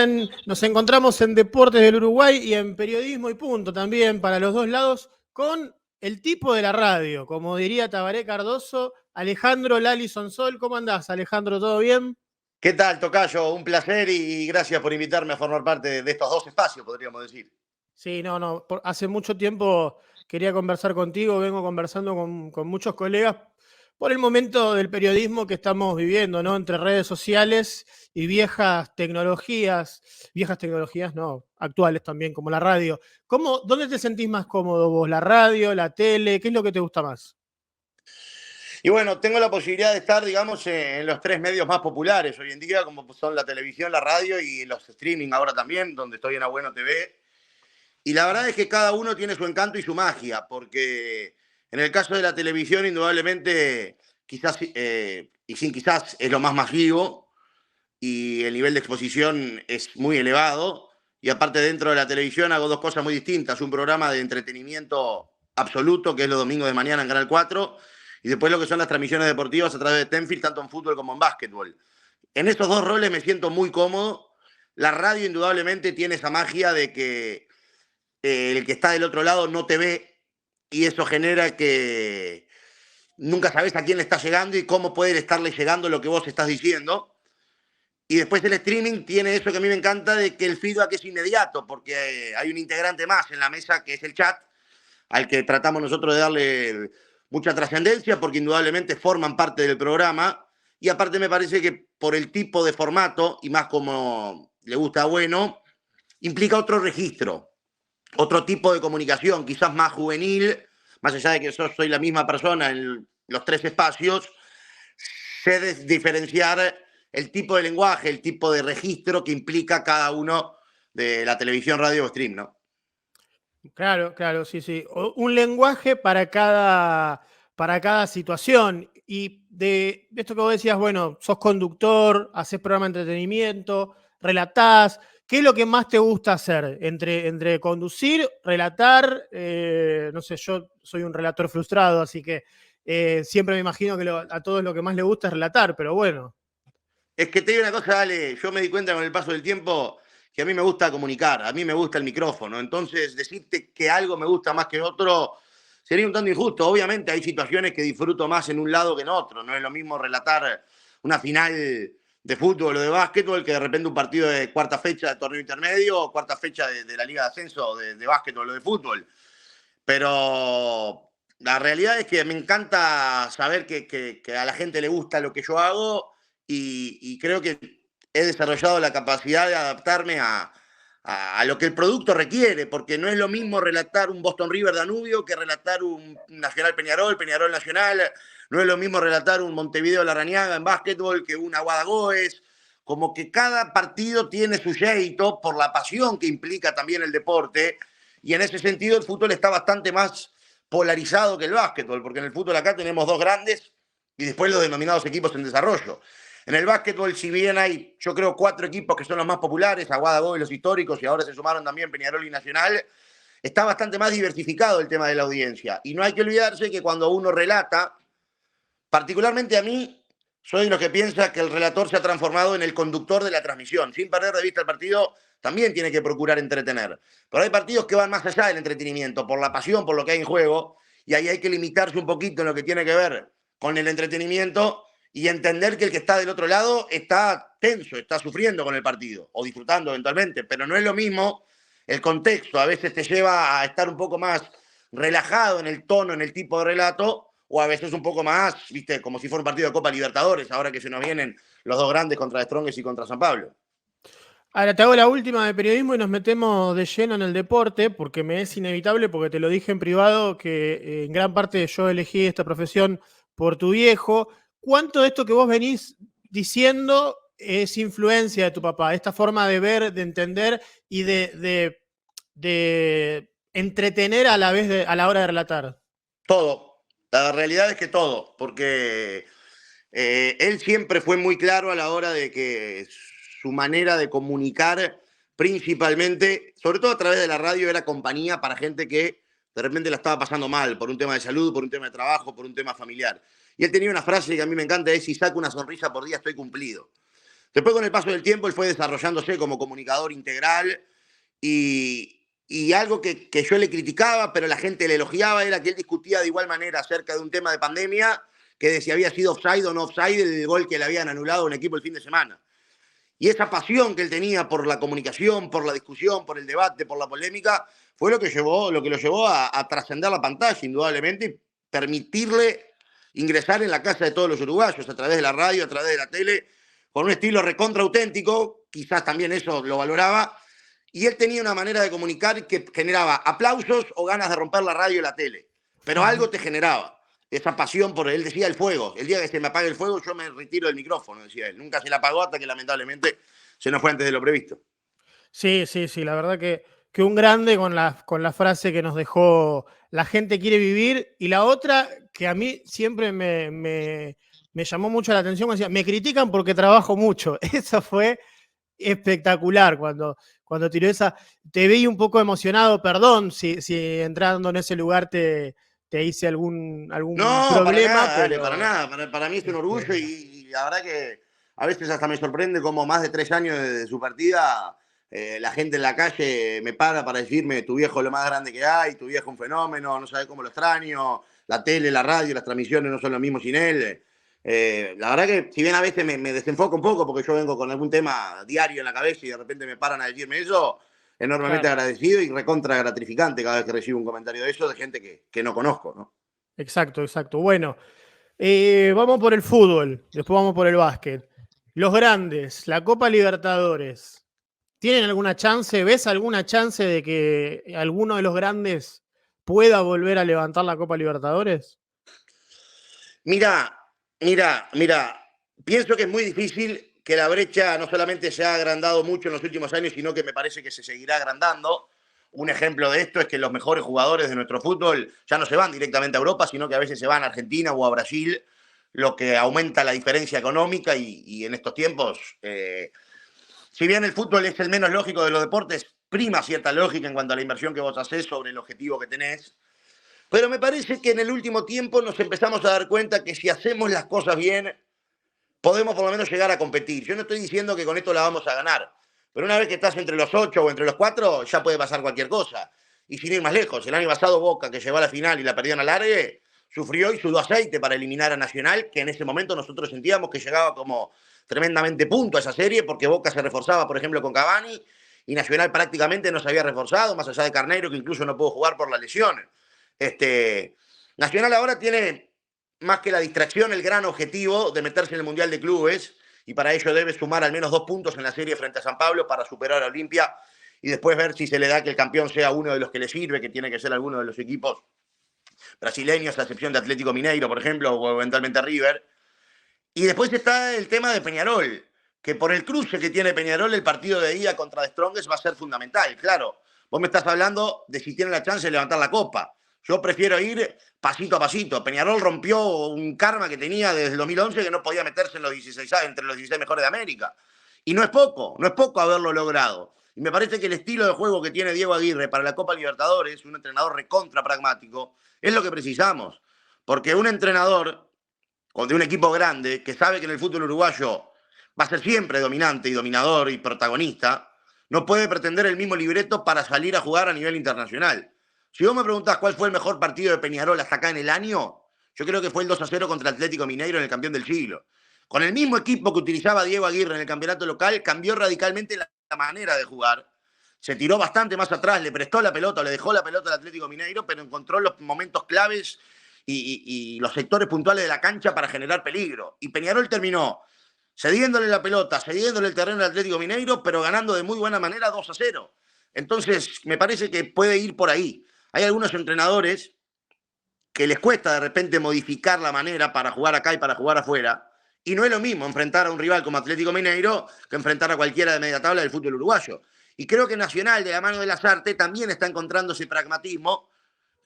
bien. Nos encontramos en Deportes del Uruguay y en Periodismo y Punto también para los dos lados con el tipo de la radio, como diría Tabaré Cardoso, Alejandro Lali Sonsol. ¿Cómo andás, Alejandro? ¿Todo bien? ¿Qué tal, tocayo? Un placer y gracias por invitarme a formar parte de estos dos espacios, podríamos decir. Sí, no. Hace mucho tiempo quería conversar contigo, vengo conversando con muchos colegas por el momento del periodismo que estamos viviendo, ¿no? Entre redes sociales y viejas tecnologías, no, actuales también, como la radio. ¿Dónde te sentís más cómodo vos? ¿La radio, la tele? ¿Qué es lo que te gusta más? Y bueno, tengo la posibilidad de estar, digamos, en los tres medios más populares hoy en día, como son la televisión, la radio y los streaming ahora también, donde estoy en Abueno TV. Y la verdad es que cada uno tiene su encanto y su magia, porque en el caso de la televisión, indudablemente, quizás, y sin quizás, es lo más masivo y el nivel de exposición es muy elevado. Y aparte dentro de la televisión hago dos cosas muy distintas. Un programa de entretenimiento absoluto, que es los domingos de mañana en Canal 4, y después lo que son las transmisiones deportivas a través de Tenfield, tanto en fútbol como en básquetbol. En esos dos roles me siento muy cómodo. La radio indudablemente tiene esa magia de que el que está del otro lado no te ve y eso genera que nunca sabes a quién le está llegando y cómo puede estarle llegando lo que vos estás diciendo. Y después el streaming tiene eso que a mí me encanta, de que el feedback es inmediato, porque hay un integrante más en la mesa que es el chat, al que tratamos nosotros de darle mucha trascendencia, porque indudablemente forman parte del programa. Y aparte me parece que por el tipo de formato, y más como le gusta a Bueno, implica otro registro, otro tipo de comunicación, quizás más juvenil, más allá de que yo soy la misma persona en los tres espacios, sé diferenciar el tipo de lenguaje, el tipo de registro que implica cada uno de la televisión, radio o stream, ¿no? Claro, sí. Un lenguaje para cada situación. Y de esto que vos decías, bueno, sos conductor, haces programa de entretenimiento, relatás. ¿Qué es lo que más te gusta hacer? Entre conducir, relatar, no sé, yo soy un relator frustrado, así que siempre me imagino que a todos lo que más les gusta es relatar, pero bueno. Es que te digo una cosa, Ale, yo me di cuenta con el paso del tiempo que a mí me gusta comunicar, a mí me gusta el micrófono, entonces decirte que algo me gusta más que otro sería un tanto injusto. Obviamente hay situaciones que disfruto más en un lado que en otro, no es lo mismo relatar una final de fútbol o de básquetbol que de repente un partido de cuarta fecha de torneo intermedio o cuarta fecha de la Liga de Ascenso de básquetbol o de fútbol. Pero la realidad es que me encanta saber que a la gente le gusta lo que yo hago y creo que he desarrollado la capacidad de adaptarme a lo que el producto requiere, porque no es lo mismo relatar un Boston River Danubio que relatar un Nacional Peñarol, Peñarol Nacional, no es lo mismo relatar un Montevideo Larrañaga en básquetbol que un Aguada Goes, como que cada partido tiene su jeito por la pasión que implica también el deporte, y en ese sentido el fútbol está bastante más polarizado que el básquetbol, porque en el fútbol acá tenemos dos grandes y después los denominados equipos en desarrollo. En el básquetbol, si bien hay, yo creo, cuatro equipos que son los más populares, Aguada Boys, los históricos, y ahora se sumaron también Peñarol y Nacional, está bastante más diversificado el tema de la audiencia. Y no hay que olvidarse que cuando uno relata, particularmente a mí, soy de los que piensa que el relator se ha transformado en el conductor de la transmisión. Sin perder de vista el partido, también tiene que procurar entretener. Pero hay partidos que van más allá del entretenimiento, por la pasión, por lo que hay en juego, y ahí hay que limitarse un poquito en lo que tiene que ver con el entretenimiento y entender que el que está del otro lado está tenso, está sufriendo con el partido, o disfrutando eventualmente, pero no es lo mismo el contexto. A veces te lleva a estar un poco más relajado en el tono, en el tipo de relato, o a veces un poco más, viste, como si fuera un partido de Copa Libertadores, ahora que se nos vienen los dos grandes contra Strongest y contra San Pablo. Ahora te hago la última de periodismo y nos metemos de lleno en el deporte, porque me es inevitable, porque te lo dije en privado, que en gran parte yo elegí esta profesión por tu viejo. ¿Cuánto de esto que vos venís diciendo es influencia de tu papá? Esta forma de ver, de entender y de entretener a la vez a la hora de relatar. Todo. La realidad es que todo, porque él siempre fue muy claro a la hora de que su manera de comunicar, principalmente, sobre todo a través de la radio, era compañía para gente que de repente la estaba pasando mal por un tema de salud, por un tema de trabajo, por un tema familiar. Y él tenía una frase que a mí me encanta, es: si saco una sonrisa por día estoy cumplido. Después, con el paso del tiempo, él fue desarrollándose como comunicador integral y algo que yo le criticaba, pero la gente le elogiaba, era que él discutía de igual manera acerca de un tema de pandemia que de si había sido offside o no offside el gol que le habían anulado a un equipo el fin de semana. Y esa pasión que él tenía por la comunicación, por la discusión, por el debate, por la polémica, fue lo que lo llevó a trascender la pantalla, indudablemente, y permitirle ingresar en la casa de todos los uruguayos, a través de la radio, a través de la tele, con un estilo recontra auténtico, quizás también eso lo valoraba, y él tenía una manera de comunicar que generaba aplausos o ganas de romper la radio y la tele, pero algo te generaba esa pasión por él. Decía el fuego. El día que se me apague el fuego, yo me retiro del micrófono, decía él. Nunca se le apagó hasta que lamentablemente se nos fue antes de lo previsto. Sí, sí, sí, la verdad que un grande con la frase que nos dejó: la gente quiere vivir, y la otra que a mí siempre me llamó mucho la atención, decía: me critican porque trabajo mucho. Eso fue espectacular cuando tiró esa. Te vi un poco emocionado, perdón si entrando en ese lugar te hice algún No, para problema, nada, dale, para pero nada. Para mí es un orgullo y la verdad que a veces hasta me sorprende cómo más de 3 años de su partida, la gente en la calle me para decirme: tu viejo es lo más grande que hay, tu viejo es un fenómeno, no sabes cómo lo extraño, la tele, la radio, las transmisiones no son lo mismo sin él. La verdad que si bien a veces me desenfoco un poco porque yo vengo con algún tema diario en la cabeza y de repente me paran a decirme eso, enormemente claro, agradecido y recontra gratificante cada vez que recibo un comentario de eso de gente que no conozco, ¿no? exacto, exacto. Bueno, vamos por el fútbol, después vamos por el básquet. Los grandes, la Copa Libertadores, ¿tienen alguna chance? ¿Ves alguna chance de que alguno de los grandes pueda volver a levantar la Copa Libertadores? Mira, mira, pienso que es muy difícil, que la brecha no solamente se ha agrandado mucho en los últimos años, sino que me parece que se seguirá agrandando. Un ejemplo de esto es que los mejores jugadores de nuestro fútbol ya no se van directamente a Europa, sino que a veces se van a Argentina o a Brasil, lo que aumenta la diferencia económica y en estos tiempos, si bien el fútbol es el menos lógico de los deportes, prima cierta lógica en cuanto a la inversión que vos hacés sobre el objetivo que tenés. Pero me parece que en el último tiempo nos empezamos a dar cuenta que si hacemos las cosas bien, podemos por lo menos llegar a competir. Yo no estoy diciendo que con esto la vamos a ganar, pero una vez que estás entre los 8 o entre los 4, ya puede pasar cualquier cosa. Y sin ir más lejos, el año pasado Boca, que llegó a la final y la perdió en alargue, sufrió y sudó aceite para eliminar a Nacional, que en ese momento nosotros sentíamos que llegaba como tremendamente punto a esa serie, porque Boca se reforzaba, por ejemplo, con Cavani, y Nacional prácticamente no se había reforzado, más allá de Carneiro, que incluso no pudo jugar por la lesión. Nacional ahora tiene, más que la distracción, el gran objetivo de meterse en el Mundial de Clubes, y para ello debe sumar al menos 2 puntos en la serie frente a San Pablo para superar a Olimpia y después ver si se le da que el campeón sea uno de los que le sirve, que tiene que ser alguno de los equipos brasileños, a excepción de Atlético Mineiro, por ejemplo, o eventualmente River. Y después está el tema de Peñarol, que por el cruce que tiene Peñarol, el partido de ida contra The Strongest va a ser fundamental. Claro, vos me estás hablando de si tiene la chance de levantar la copa. Yo prefiero ir pasito a pasito. Peñarol rompió un karma que tenía desde el 2011, que no podía meterse en los 16, entre los 16 mejores de América. Y no es poco haberlo logrado. Y me parece que el estilo de juego que tiene Diego Aguirre para la Copa Libertadores, un entrenador recontra pragmático, es lo que precisamos. Porque un entrenador de un equipo grande que sabe que en el fútbol uruguayo va a ser siempre dominante y dominador y protagonista, no puede pretender el mismo libreto para salir a jugar a nivel internacional. Si vos me preguntás cuál fue el mejor partido de Peñarol hasta acá en el año, yo creo que fue el 2-0 contra el Atlético Mineiro en el campeón del siglo. Con el mismo equipo que utilizaba Diego Aguirre en el campeonato local, cambió radicalmente la manera de jugar. Se tiró bastante más atrás, le prestó la pelota, le dejó la pelota al Atlético Mineiro, pero encontró los momentos claves y los sectores puntuales de la cancha para generar peligro. Y Peñarol terminó cediéndole la pelota, cediéndole el terreno al Atlético Mineiro, pero ganando de muy buena manera 2-0. Entonces, me parece que puede ir por ahí. Hay algunos entrenadores que les cuesta de repente modificar la manera para jugar acá y para jugar afuera. Y no es lo mismo enfrentar a un rival como Atlético Mineiro que enfrentar a cualquiera de media tabla del fútbol uruguayo. Y creo que Nacional, de la mano de Lasarte, también está encontrando ese pragmatismo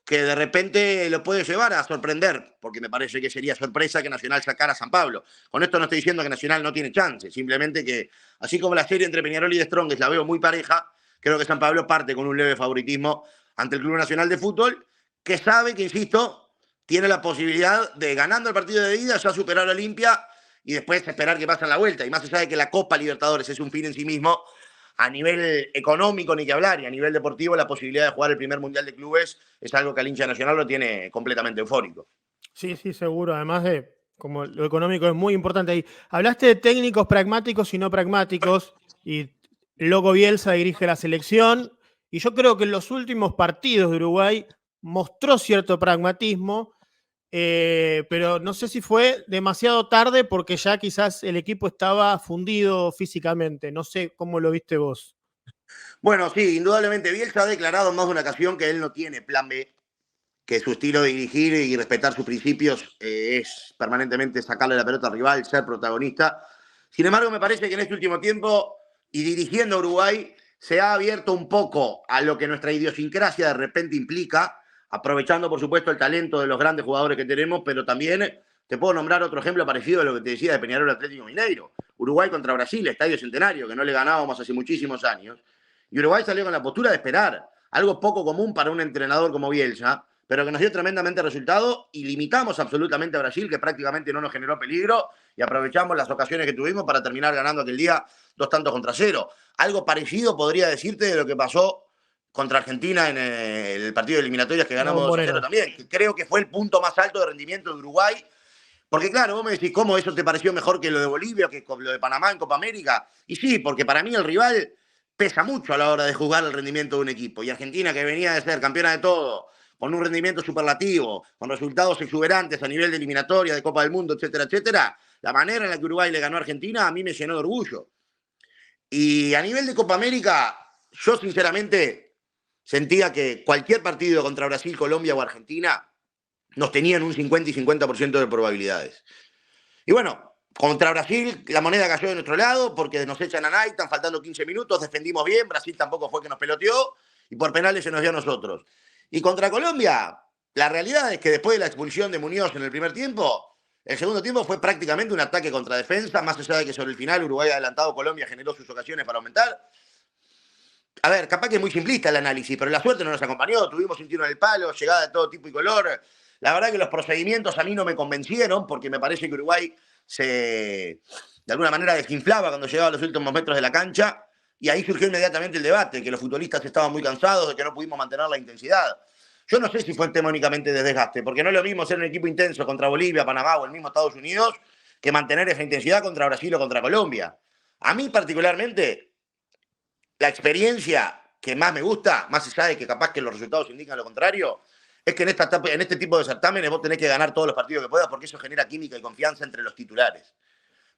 que de repente lo puede llevar a sorprender, porque me parece que sería sorpresa que Nacional sacara a San Pablo. Con esto no estoy diciendo que Nacional no tiene chance, simplemente que, así como la serie entre Peñarol y The Strongest la veo muy pareja, creo que San Pablo parte con un leve favoritismo ante el Club Nacional de Fútbol, que sabe que, insisto, tiene la posibilidad de, ganando el partido de ida, ya superar a Olimpia y después esperar que pasen la vuelta. Y más allá de que la Copa Libertadores es un fin en sí mismo, a nivel económico ni que hablar, y a nivel deportivo la posibilidad de jugar el primer Mundial de Clubes es algo que al hincha nacional lo tiene completamente eufórico. Sí, sí, seguro. Además de, como lo económico es muy importante ahí. Hablaste de técnicos pragmáticos y no pragmáticos, y Loco Bielsa dirige la selección, y yo creo que en los últimos partidos de Uruguay mostró cierto pragmatismo, pero no sé si fue demasiado tarde porque ya quizás el equipo estaba fundido físicamente. No sé cómo lo viste vos. Bueno, sí, indudablemente Bielsa ha declarado en más de una ocasión que él no tiene plan B, que su estilo de dirigir y respetar sus principios es permanentemente sacarle la pelota al rival, ser protagonista. Sin embargo, me parece que en este último tiempo, y dirigiendo a Uruguay, se ha abierto un poco a lo que nuestra idiosincrasia de repente implica, aprovechando, por supuesto, el talento de los grandes jugadores que tenemos, pero también te puedo nombrar otro ejemplo parecido a lo que te decía de Peñarol Atlético Mineiro. Uruguay contra Brasil, Estadio Centenario, que no le ganábamos hace muchísimos años. Y Uruguay salió con la postura de esperar, algo poco común para un entrenador como Bielsa, pero que nos dio tremendamente resultado y limitamos absolutamente a Brasil, que prácticamente no nos generó peligro, y aprovechamos las ocasiones que tuvimos para terminar ganando aquel día 2-0. Algo parecido podría decirte de lo que pasó contra Argentina en el partido de eliminatorias que La ganamos 2-0 Bombonera. también, que creo que fue el punto más alto de rendimiento de Uruguay, porque claro, vos me decís, ¿cómo eso te pareció mejor que lo de Bolivia, que lo de Panamá en Copa América? Y sí, porque para mí el rival pesa mucho a la hora de jugar el rendimiento de un equipo. Y Argentina, que venía de ser campeona de todo, con un rendimiento superlativo, con resultados exuberantes a nivel de eliminatoria, de Copa del Mundo, etcétera, etcétera, la manera en la que Uruguay le ganó a Argentina a mí me llenó de orgullo. Y a nivel de Copa América, yo sinceramente sentía que cualquier partido contra Brasil, Colombia o Argentina nos tenían un 50 y 50% de probabilidades. Y bueno, contra Brasil la moneda cayó de nuestro lado porque nos echan a Naitan faltando 15 minutos, defendimos bien, Brasil tampoco fue que nos peloteó y por penales se nos dio a nosotros. Y contra Colombia, la realidad es que después de la expulsión de Muñoz en el primer tiempo, el segundo tiempo fue prácticamente un ataque contra defensa, más allá de que sobre el final Uruguay adelantado, Colombia generó sus ocasiones para aumentar. A ver, capaz que es muy simplista el análisis, pero la suerte no nos acompañó, tuvimos un tiro en el palo, llegada de todo tipo y color. La verdad que los procedimientos a mí no me convencieron, porque me parece que Uruguay se, de alguna manera, desinflaba cuando llegaba a los últimos metros de la cancha, y ahí surgió inmediatamente el debate, que los futbolistas estaban muy cansados, de que no pudimos mantener la intensidad. Yo no sé si fue un tema únicamente de desgaste, porque no es lo mismo ser un equipo intenso contra Bolivia, Panamá o el mismo Estados Unidos, que mantener esa intensidad contra Brasil o contra Colombia. A mí particularmente, la experiencia que más me gusta, más allá de que capaz que los resultados indican lo contrario, es que en este tipo de certámenes vos tenés que ganar todos los partidos que puedas porque eso genera química y confianza entre los titulares.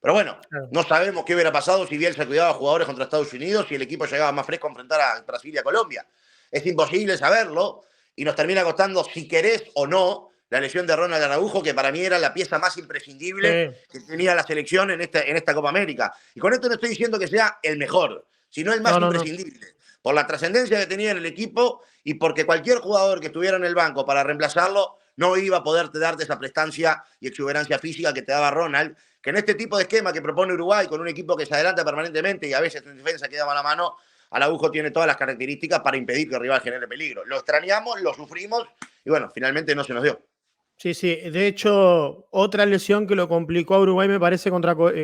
Pero bueno, Claro. no sabemos qué hubiera pasado si Bielsa cuidaba a jugadores contra Estados Unidos y el equipo llegaba más fresco a enfrentar a Brasil y a Colombia. Es imposible saberlo y nos termina costando, si querés o no, la lesión de Ronald Araujo, que para mí era la pieza más imprescindible Sí. que tenía la selección en esta Copa América. Y con esto no estoy diciendo que sea el mejor, sino el más No, no, no. imprescindible, por la trascendencia que tenía en el equipo y porque cualquier jugador que estuviera en el banco para reemplazarlo no iba a poder darte esa prestancia y exuberancia física que te daba Ronald, que en este tipo de esquema que propone Uruguay, con un equipo que se adelanta permanentemente y a veces en defensa queda mala mano, Araujo tiene todas las características para impedir que el rival genere peligro. Lo extrañamos, lo sufrimos y bueno, finalmente no se nos dio. Sí, sí. De hecho, otra lesión que lo complicó a Uruguay, me parece,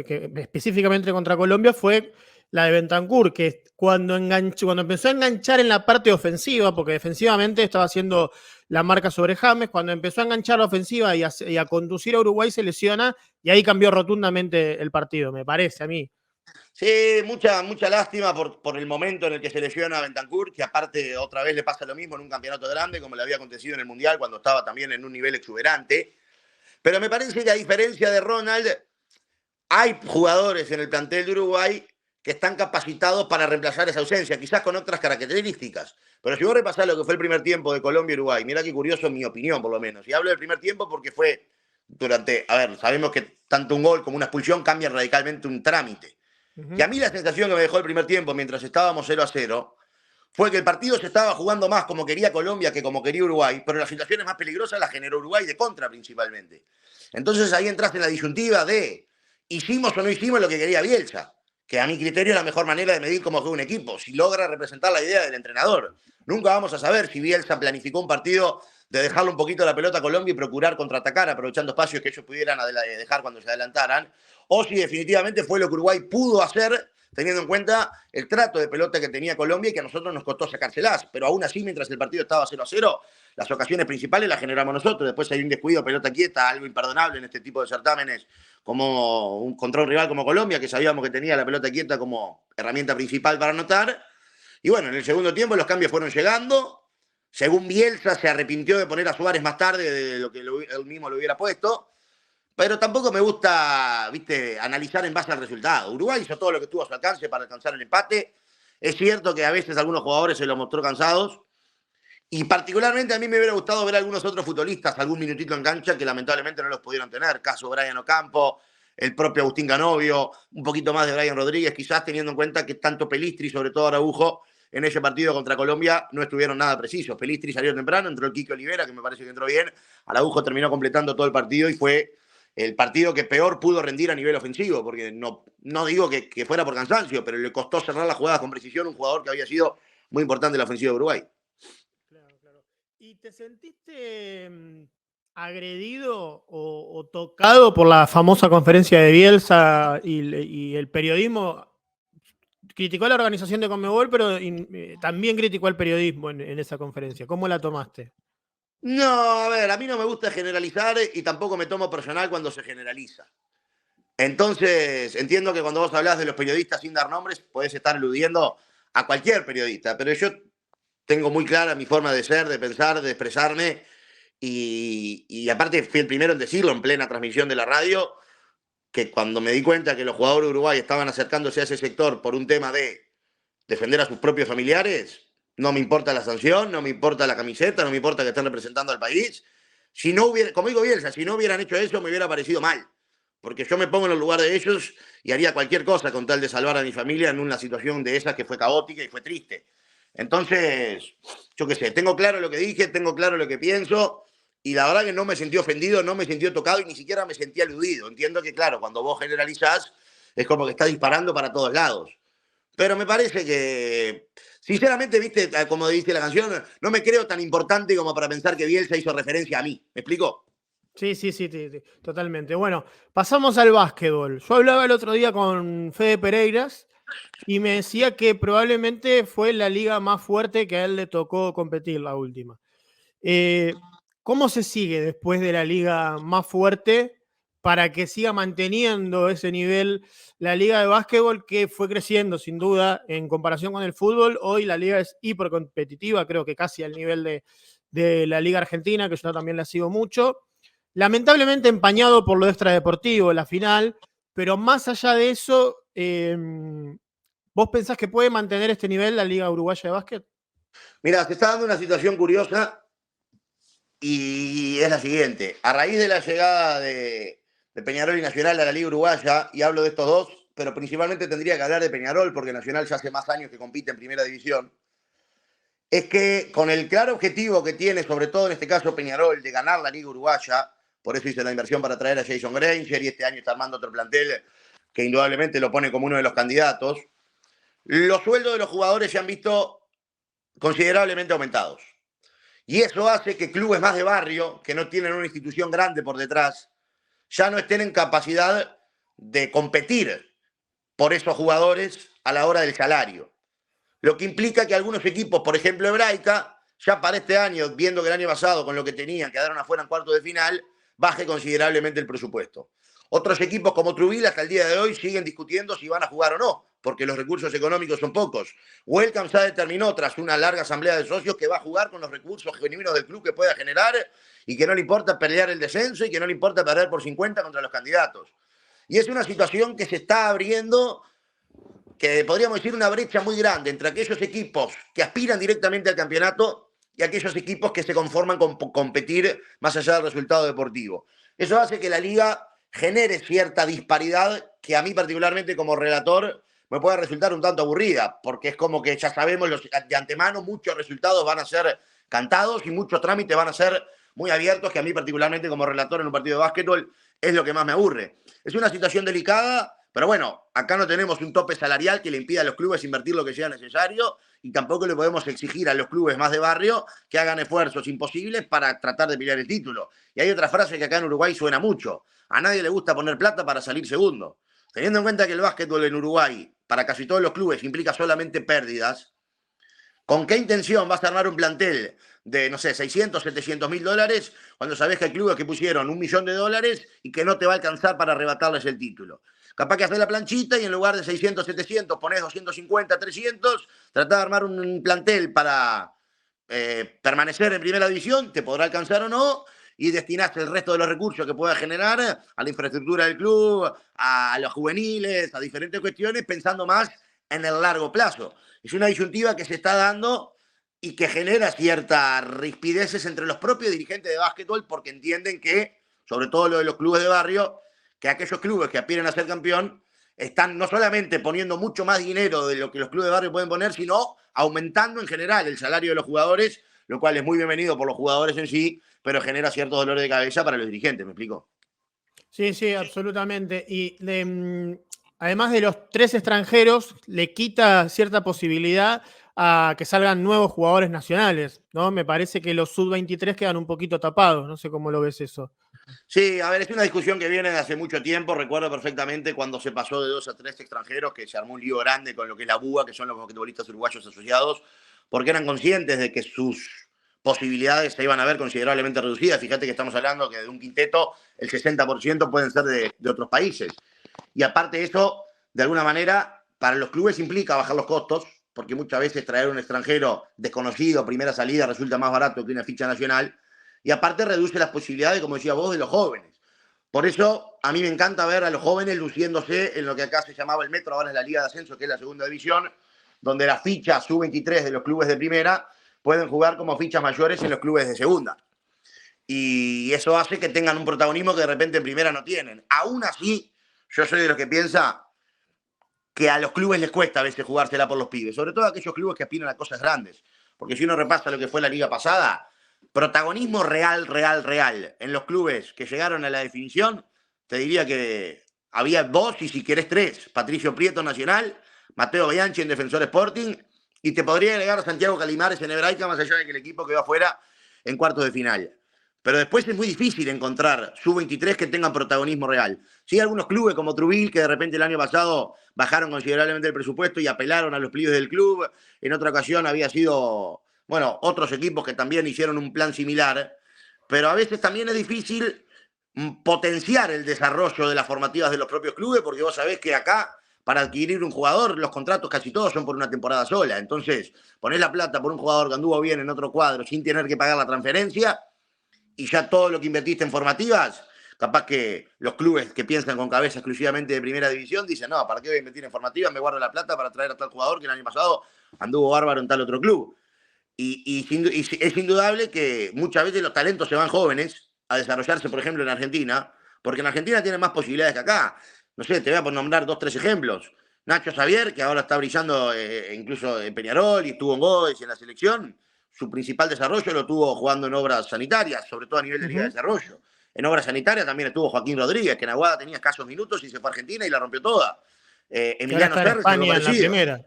que específicamente contra Colombia, fue la de Bentancur, que cuando empezó a enganchar en la parte ofensiva, porque defensivamente estaba haciendo la marca sobre James, cuando empezó a enganchar la ofensiva y a conducir a Uruguay se lesiona, y ahí cambió rotundamente el partido, me parece a mí. Sí, mucha lástima por el momento en el que se lesiona a Bentancur, que aparte otra vez le pasa lo mismo en un campeonato grande, como le había acontecido en el Mundial, cuando estaba también en un nivel exuberante. Pero me parece que a diferencia de Ronald, hay jugadores en el plantel de Uruguay que están capacitados para reemplazar esa ausencia, quizás con otras características. Pero si vos repasás lo que fue el primer tiempo de Colombia y Uruguay, mira qué curioso en mi opinión, por lo menos. Y hablo del primer tiempo porque fue durante, a ver, sabemos que tanto un gol como una expulsión cambian radicalmente un trámite. Y a mí la sensación que me dejó el primer tiempo, mientras estábamos 0-0, fue que el partido se estaba jugando más como quería Colombia que como quería Uruguay, pero las situaciones más peligrosas las generó Uruguay de contra principalmente. Entonces ahí entraste en la disyuntiva de hicimos o no hicimos lo que quería Bielsa, que a mi criterio es la mejor manera de medir cómo juega un equipo, si logra representar la idea del entrenador. Nunca vamos a saber si Bielsa planificó un partido de dejarle un poquito la pelota a Colombia y procurar contraatacar, aprovechando espacios que ellos pudieran dejar cuando se adelantaran, o si definitivamente fue lo que Uruguay pudo hacer, teniendo en cuenta el trato de pelota que tenía Colombia y que a nosotros nos costó sacárselas. Pero aún así, mientras el partido estaba 0-0, las ocasiones principales las generamos nosotros. Después hay un descuido, pelota quieta, algo imperdonable en este tipo de certámenes, como un control rival como Colombia, que sabíamos que tenía la pelota quieta como herramienta principal para anotar. Y bueno, en el segundo tiempo los cambios fueron llegando. Según Bielsa, se arrepintió de poner a Suárez más tarde de lo que él mismo lo hubiera puesto. Pero tampoco me gusta, viste, analizar en base al resultado. Uruguay hizo todo lo que tuvo a su alcance para alcanzar el empate. Es cierto que a veces algunos jugadores se los mostró cansados. Y particularmente a mí me hubiera gustado ver a algunos otros futbolistas algún minutito en cancha que lamentablemente no los pudieron tener. Caso Brian Ocampo, el propio Agustín Canovio, un poquito más de Brian Rodríguez, quizás teniendo en cuenta que tanto Pelistri, sobre todo Araujo, en ese partido contra Colombia no estuvieron nada precisos. Pelistri salió temprano, entró el Quique Olivera, que me parece que entró bien. Araujo terminó completando todo el partido y fue el partido que peor pudo rendir a nivel ofensivo, porque no digo que fuera por cansancio, pero le costó cerrar las jugadas con precisión un jugador que había sido muy importante en la ofensiva de Uruguay. Claro, claro. ¿Y te sentiste agredido o tocado por la famosa conferencia de Bielsa y el periodismo? Criticó a la organización de Conmebol, pero también criticó al periodismo en esa conferencia. ¿Cómo la tomaste? No, a ver, a mí no me gusta generalizar y tampoco me tomo personal cuando se generaliza. Entonces, entiendo que cuando vos hablás de los periodistas sin dar nombres, podés estar eludiendo a cualquier periodista, pero yo tengo muy clara mi forma de ser, de pensar, de expresarme, y aparte fui el primero en decirlo en plena transmisión de la radio, que cuando me di cuenta que los jugadores de Uruguay estaban acercándose a ese sector por un tema de defender a sus propios familiares, no me importa la sanción, no me importa la camiseta, no me importa que estén representando al país. Si no hubiera, como digo Bielsa, si no hubieran hecho eso me hubiera parecido mal, porque yo me pongo en el lugar de ellos y haría cualquier cosa con tal de salvar a mi familia en una situación de esas que fue caótica y fue triste. Entonces, yo qué sé, tengo claro lo que dije, tengo claro lo que pienso, y la verdad que no me sentí ofendido, no me sentí tocado y ni siquiera me sentí aludido. Entiendo que, claro, cuando vos generalizás, es como que estás disparando para todos lados. Pero me parece que, sinceramente, viste, como dice la canción, no me creo tan importante como para pensar que Bielsa hizo referencia a mí. ¿Me explico? Sí, totalmente. Bueno, pasamos al básquetbol. Yo hablaba el otro día con Fede Pereiras y me decía que probablemente fue la liga más fuerte que a él le tocó competir, la última. ¿Cómo se sigue después de la liga más fuerte para que siga manteniendo ese nivel la liga de básquetbol, que fue creciendo sin duda en comparación con el fútbol? Hoy la liga es hipercompetitiva, creo que casi al nivel de la liga argentina, que yo también la sigo mucho. Lamentablemente empañado por lo extradeportivo, la final, pero más allá de eso, ¿vos pensás que puede mantener este nivel la liga uruguaya de básquet? Mira, se está dando una situación curiosa y es la siguiente. A raíz de la llegada de Peñarol y Nacional a la Liga Uruguaya, y hablo de estos dos, pero principalmente tendría que hablar de Peñarol, porque Nacional ya hace más años que compite en Primera División, es que con el claro objetivo que tiene, sobre todo en este caso Peñarol, de ganar la Liga Uruguaya, por eso hizo la inversión para traer a Jason Granger y este año está armando otro plantel que indudablemente lo pone como uno de los candidatos, los sueldos de los jugadores se han visto considerablemente aumentados. Y eso hace que clubes más de barrio, que no tienen una institución grande por detrás, ya no estén en capacidad de competir por esos jugadores a la hora del salario. Lo que implica que algunos equipos, por ejemplo Hebraica, ya para este año, viendo que el año pasado con lo que tenían, quedaron afuera en cuartos de final, baje considerablemente el presupuesto. Otros equipos como Truville hasta el día de hoy siguen discutiendo si van a jugar o no, porque los recursos económicos son pocos. Welcome ya determinó, tras una larga asamblea de socios, que va a jugar con los recursos genuinos del club que pueda generar y que no le importa pelear el descenso y que no le importa perder por 50 contra los candidatos. Y es una situación que se está abriendo, que podríamos decir una brecha muy grande entre aquellos equipos que aspiran directamente al campeonato y aquellos equipos que se conforman con competir más allá del resultado deportivo. Eso hace que la liga genere cierta disparidad que a mí particularmente como relator me puede resultar un tanto aburrida, porque es como que ya sabemos de antemano muchos resultados van a ser cantados y muchos trámites van a ser muy abiertos, que a mí particularmente como relator en un partido de básquetbol es lo que más me aburre. Es una situación delicada, Pero bueno, acá no tenemos un tope salarial que le impida a los clubes invertir lo que sea necesario y tampoco le podemos exigir a los clubes más de barrio que hagan esfuerzos imposibles para tratar de pelear el título. Y hay otra frase que acá en Uruguay suena mucho. A nadie le gusta poner plata para salir segundo. Teniendo en cuenta que el básquetbol en Uruguay, para casi todos los clubes, implica solamente pérdidas, ¿con qué intención vas a armar un plantel de, no sé, 600, 700 mil dólares cuando sabés que hay clubes que pusieron $1.000.000 y que no te va a alcanzar para arrebatarles el título? Capaz que haces la planchita y en lugar de 600, 700 ponés 250, 300, tratás de armar un plantel para permanecer en primera división, te podrá alcanzar o no, y destinaste el resto de los recursos que pueda generar a la infraestructura del club, a los juveniles, a diferentes cuestiones, pensando más en el largo plazo. Es una disyuntiva que se está dando y que genera ciertas rispideces entre los propios dirigentes de básquetbol porque entienden que, sobre todo lo de los clubes de barrio, que aquellos clubes que aspiren a ser campeón están no solamente poniendo mucho más dinero de lo que los clubes de barrio pueden poner, sino aumentando en general el salario de los jugadores, lo cual es muy bienvenido por los jugadores en sí, pero genera ciertos dolores de cabeza para los dirigentes, ¿me explico? Sí, sí, absolutamente. Y además de los 3 extranjeros, le quita cierta posibilidad a que salgan nuevos jugadores nacionales, ¿no? Me parece que los sub-23 quedan un poquito tapados, no sé cómo lo ves eso. Sí, a ver, es una discusión que viene de hace mucho tiempo. Recuerdo perfectamente cuando se pasó de 2 a 3 extranjeros, que se armó un lío grande con lo que es la BUA, que son los basquetbolistas uruguayos asociados, porque eran conscientes de que sus posibilidades se iban a ver considerablemente reducidas. Fíjate que estamos hablando que de un quinteto el 60% pueden ser de otros países. Y aparte de eso, de alguna manera, para los clubes implica bajar los costos, porque muchas veces traer un extranjero desconocido, primera salida, resulta más barato que una ficha nacional. Y aparte reduce las posibilidades, como decía vos, de los jóvenes. Por eso a mí me encanta ver a los jóvenes luciéndose en lo que acá se llamaba el Metro, ahora es la Liga de Ascenso, que es la segunda división, donde las fichas sub-23 de los clubes de primera pueden jugar como fichas mayores en los clubes de segunda. Y eso hace que tengan un protagonismo que de repente en primera no tienen. Aún así, yo soy de los que piensa que a los clubes les cuesta a veces jugársela por los pibes, sobre todo a aquellos clubes que aspiran a cosas grandes. Porque si uno repasa lo que fue la liga pasada, protagonismo real, real, real en los clubes que llegaron a la definición, te diría que había 2 y si querés 3. Patricio Prieto Nacional, Mateo Bianchi en Defensor Sporting y te podría agregar a Santiago Calimares en Hebraica, más allá de que el equipo quedó afuera en cuartos de final. Pero después es muy difícil encontrar sub-23 que tengan protagonismo real. Sí, algunos clubes como Trubil, que de repente el año pasado bajaron considerablemente el presupuesto y apelaron a los plibes del club. En otra ocasión había sido, bueno, otros equipos que también hicieron un plan similar. Pero a veces también es difícil potenciar el desarrollo de las formativas de los propios clubes, porque vos sabés que acá, para adquirir un jugador, los contratos casi todos son por una temporada sola. Entonces, ponés la plata por un jugador que anduvo bien en otro cuadro sin tener que pagar la transferencia y ya todo lo que invertiste en formativas, capaz que los clubes que piensan con cabeza exclusivamente de primera división dicen, no, ¿para qué voy a invertir en formativas? Me guardo la plata para traer a tal jugador que el año pasado anduvo bárbaro en tal otro club. Y es indudable que muchas veces los talentos se van jóvenes a desarrollarse, por ejemplo, en Argentina, porque en Argentina tienen más posibilidades que acá. No sé, te voy a nombrar 2, 3 ejemplos. Nacho Xavier, que ahora está brillando incluso en Peñarol y estuvo en Goes y en la selección, su principal desarrollo lo tuvo jugando en obras sanitarias, sobre todo a nivel de Liga de Desarrollo. En obras sanitarias también estuvo Joaquín Rodríguez, que en Aguada tenía escasos minutos y se fue a Argentina y la rompió toda. Que ahora Emiliano está en Serres, algo España en la parecido. primera.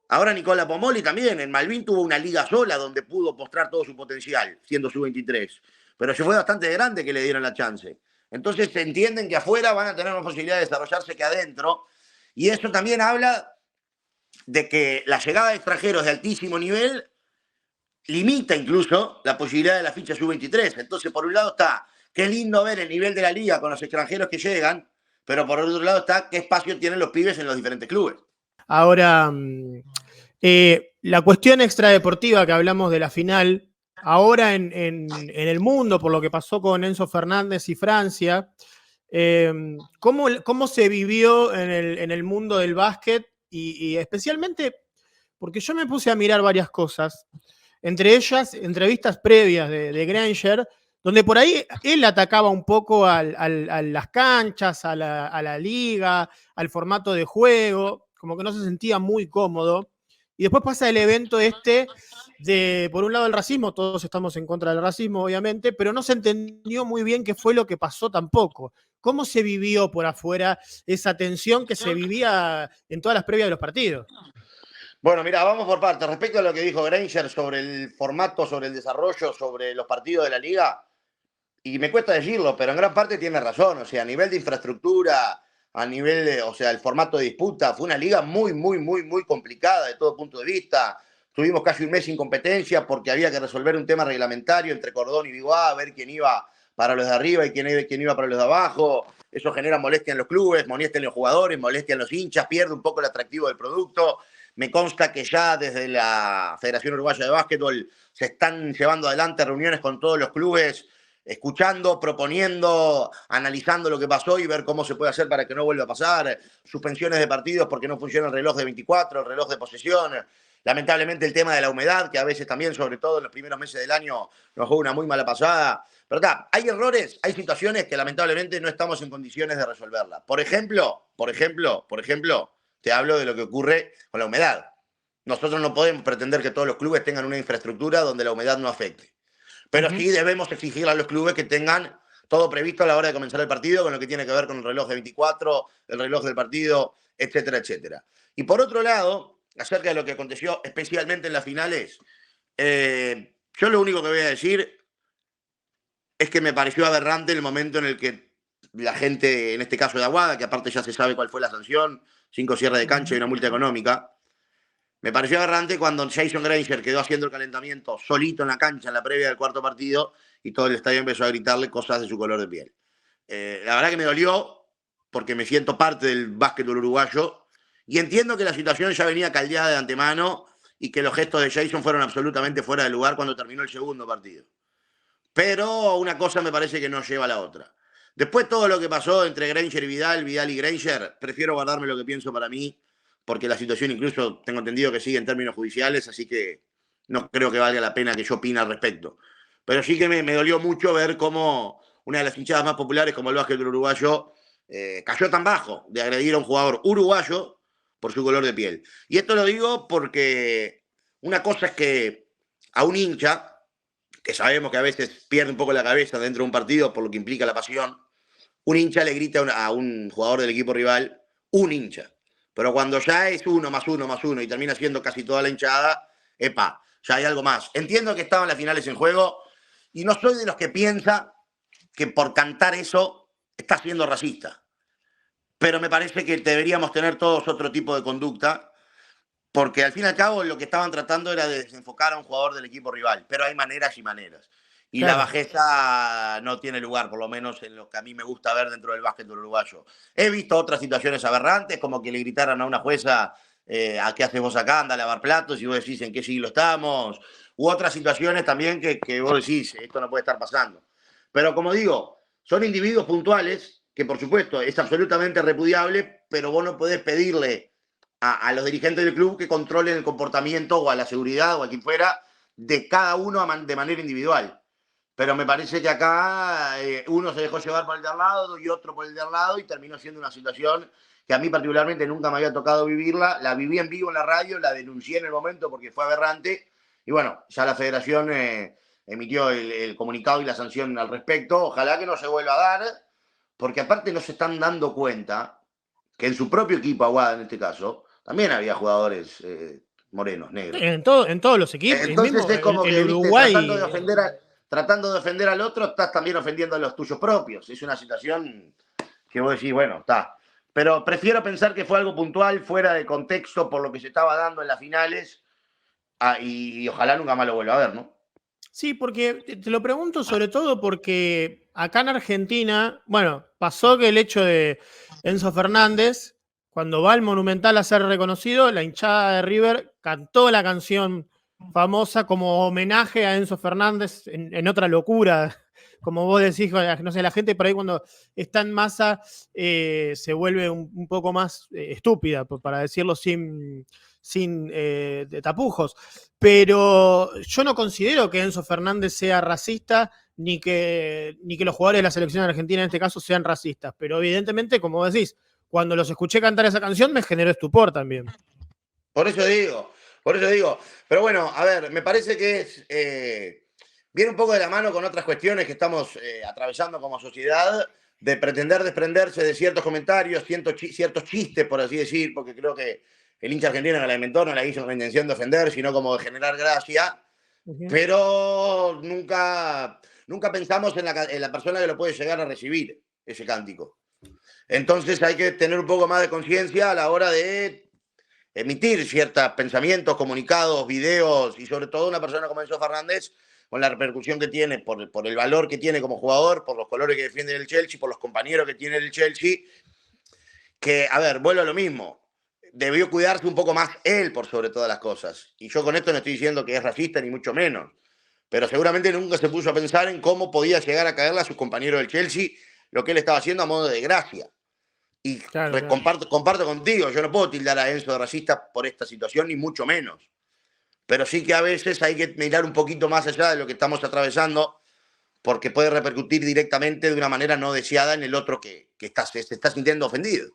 Ahora Nicola Pomoli también, en Malvin tuvo una liga sola donde pudo mostrar todo su potencial, siendo su 23. Pero se fue bastante grande que le dieron la chance. Entonces se entienden que afuera van a tener más posibilidad de desarrollarse que adentro. Y eso también habla de que la llegada de extranjeros de altísimo nivel limita incluso la posibilidad de la ficha sub-23. Entonces, por un lado está, qué lindo ver el nivel de la liga con los extranjeros que llegan, pero por otro lado está, qué espacio tienen los pibes en los diferentes clubes. Ahora, la cuestión extradeportiva que hablamos de la final, ahora en el mundo, por lo que pasó con Enzo Fernández y Francia, ¿cómo se vivió en el mundo del básquet? Y especialmente, porque yo me puse a mirar varias cosas, entre ellas entrevistas previas de Granger, donde por ahí él atacaba un poco a las canchas, a la liga, al formato de juego, como que no se sentía muy cómodo. y después pasa el evento de, por un lado, el racismo, todos estamos en contra del racismo, obviamente, pero no se entendió muy bien qué fue lo que pasó tampoco. ¿Cómo se vivió por afuera esa tensión que se vivía en todas las previas de los partidos? Bueno, mira, vamos por partes. Respecto a lo que dijo Granger sobre el formato, sobre el desarrollo, sobre los partidos de la liga, y me cuesta decirlo, pero en gran parte tiene razón. O sea, a nivel de infraestructura, a nivel de, o sea, el formato de disputa, fue una liga muy, muy, muy, muy complicada de todo punto de vista. Tuvimos casi un mes sin competencia porque había que resolver un tema reglamentario entre Cordón y Biguá, a ver quién iba para los de arriba y quién iba para los de abajo. Eso genera molestia en los clubes, molestia en los jugadores, molestia en los hinchas, pierde un poco el atractivo del producto. Me consta que ya desde la Federación Uruguaya de Básquetbol se están llevando adelante reuniones con todos los clubes, escuchando, proponiendo, analizando lo que pasó y ver cómo se puede hacer para que no vuelva a pasar. Suspensiones de partidos porque no funciona el reloj de 24, el reloj de posesión. Lamentablemente el tema de la humedad, que a veces también, sobre todo en los primeros meses del año, nos juega una muy mala pasada. Pero está, hay errores, hay situaciones que lamentablemente no estamos en condiciones de resolverla. Por ejemplo, te hablo de lo que ocurre con la humedad. Nosotros no podemos pretender que todos los clubes tengan una infraestructura donde la humedad no afecte. Pero sí debemos exigir a los clubes que tengan todo previsto a la hora de comenzar el partido, con lo que tiene que ver con el reloj de 24, el reloj del partido, etcétera, etcétera. Y por otro lado, acerca de lo que aconteció especialmente en las finales, yo lo único que voy a decir es que me pareció aberrante el momento en el que la gente, en este caso de Aguada, que aparte ya se sabe cuál fue la sanción, 5 cierres de cancha y una multa económica, me pareció aberrante cuando Jason Granger quedó haciendo el calentamiento solito en la cancha en la previa del cuarto partido y todo el estadio empezó a gritarle cosas de su color de piel. La verdad que me dolió porque me siento parte del básquetbol uruguayo y entiendo que la situación ya venía caldeada de antemano y que los gestos de Jason fueron absolutamente fuera de lugar cuando terminó el segundo partido. Pero una cosa me parece que no lleva a la otra. Después todo lo que pasó entre Granger y Vidal, Vidal y Granger, prefiero guardarme lo que pienso para mí, porque la situación incluso tengo entendido que sigue en términos judiciales, así que no creo que valga la pena que yo opine al respecto. Pero sí que me dolió mucho ver cómo una de las hinchadas más populares, como el básquetbol uruguayo, cayó tan bajo de agredir a un jugador uruguayo por su color de piel. Y esto lo digo porque una cosa es que a un hincha, que sabemos que a veces pierde un poco la cabeza dentro de un partido por lo que implica la pasión, un hincha le grita a un jugador del equipo rival, un hincha. Pero cuando ya es 1 más 1 y termina siendo casi toda la hinchada, epa, ya hay algo más. Entiendo que estaban las finales en juego y no soy de los que piensa que por cantar eso está siendo racista. Pero me parece que deberíamos tener todos otro tipo de conducta, porque al fin y al cabo lo que estaban tratando era de desenfocar a un jugador del equipo rival, pero hay maneras y maneras. Y la Claro. bajeza no tiene lugar, por lo menos en lo que a mí me gusta ver dentro del básquetbol uruguayo. He visto otras situaciones aberrantes, como que le gritaran a una jueza, ¿a qué haces vos acá? Anda a lavar platos, y vos decís, ¿en qué siglo estamos? U otras situaciones también que vos decís, esto no puede estar pasando. Pero como digo, son individuos puntuales, que por supuesto es absolutamente repudiable, pero vos no podés pedirle a los dirigentes del club que controlen el comportamiento o a la seguridad o a quien fuera de cada uno de manera individual. Pero me parece que acá uno se dejó llevar por el de al lado y otro por el de al lado y terminó siendo una situación que a mí particularmente nunca me había tocado vivirla. La viví en vivo en la radio, la denuncié en el momento porque fue aberrante. Y bueno, ya la federación emitió el comunicado y la sanción al respecto. Ojalá que no se vuelva a dar, porque aparte no se están dando cuenta que en su propio equipo, Aguada en este caso, también había jugadores morenos, negros. En todos los equipos, Entonces mismo es como el que, viste, Uruguay. tratando de ofender al otro, estás también ofendiendo a los tuyos propios. Es una situación que vos decís, bueno, está. Pero prefiero pensar que fue algo puntual, fuera de contexto, por lo que se estaba dando en las finales, y ojalá nunca más lo vuelva a ver, ¿no? Sí, porque te lo pregunto sobre todo porque acá en Argentina, bueno, pasó que el hecho de Enzo Fernández, cuando va al Monumental a ser reconocido, la hinchada de River cantó la canción famosa como homenaje a Enzo Fernández en otra locura. Como vos decís, no sé, la gente por ahí cuando está en masa se vuelve un poco más estúpida, para decirlo sin de tapujos. Pero yo no considero que Enzo Fernández sea racista ni que los jugadores de la selección argentina en este caso sean racistas. Pero evidentemente, como vos decís, cuando los escuché cantar esa canción me generó estupor también. Por eso digo, Por eso digo, pero bueno, a ver, me parece que viene un poco de la mano con otras cuestiones que estamos atravesando como sociedad, de pretender desprenderse de ciertos comentarios, ciertos chistes, por así decir, porque creo que el hincha argentino que la inventó no la hizo con la intención de ofender, sino como de generar gracia, Ujú. pero nunca pensamos en la persona que lo puede llegar a recibir, ese cántico. Entonces hay que tener un poco más de conciencia a la hora de emitir ciertos pensamientos, comunicados, videos, y sobre todo una persona como Enzo Fernández, con la repercusión que tiene, por el valor que tiene como jugador, por los colores que defiende el Chelsea, por los compañeros que tiene el Chelsea, que, a ver, vuelvo a lo mismo, debió cuidarse un poco más él por sobre todas las cosas. Y yo con esto no estoy diciendo que es racista, ni mucho menos, pero seguramente nunca se puso a pensar en cómo podía llegar a caerle a sus compañeros del Chelsea lo que él estaba haciendo a modo de gracia. Y Claro, claro. comparto contigo, yo no puedo tildar a Enzo de racista por esta situación, ni mucho menos. Pero sí que a veces hay que mirar un poquito más allá de lo que estamos atravesando, porque puede repercutir directamente de una manera no deseada en el otro que se está sintiendo ofendido.